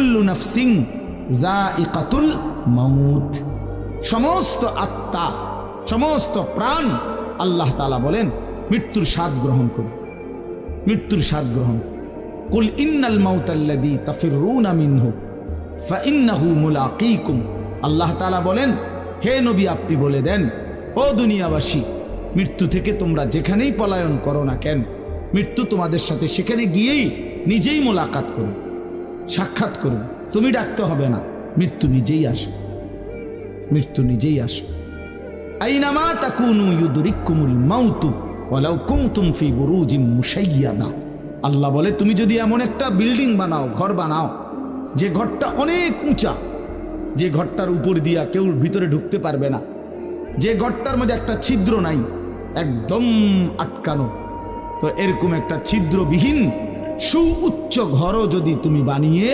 কুল্লু নাফসিন যায়িকাতুল মাউত, সমস্ত আত্মা, সমস্ত প্রাণ আল্লাহ তাআলা বলেন মৃত্যুর স্বাদ গ্রহণ করুন, মৃত্যুর স্বাদ গ্রহণ। কুল ইন্নাল মাউতাল্লাযী তাফিররুনা মিনহু ফাইন্নাহু মুলাকীকুম, আল্লাহ তাআলা বলেন হে নবী আপনি বলে দেন ও দুনিয়াবাসী, মৃত্যু থেকে তোমরা যেখানেই পলায়ন করো না কেন, মৃত্যু তোমাদের সাথে সেখানে গিয়েই নিজেই মোলাকাত করো, সাক্ষাৎ করো। তুমি ডাকতে হবে না, মৃত্যু নিজেই আসো, মৃত্যু নিজেই আসো। আইনামা তাকুনু ইউদরিকুমুল মাউতু ওয়ালাউ কুনতুম ফি বুরুজিম মুশাইয়াদা, আল্লাহ বলে তুমি যদি এমন একটা বিল্ডিং বানাও, ঘর বানাও, যে ঘরটা অনেক উঁচা, যে ঘরটার উপর দিয়া কেউ ভিতরে ঢুকতে পারবে না, যে ঘরটার মধ্যে একটা ছিদ্র নাই, একদম আটকানো, তো এরকম একটা ছিদ্রবিহীন সুউচ্চ ঘরও যদি তুমি বানিয়ে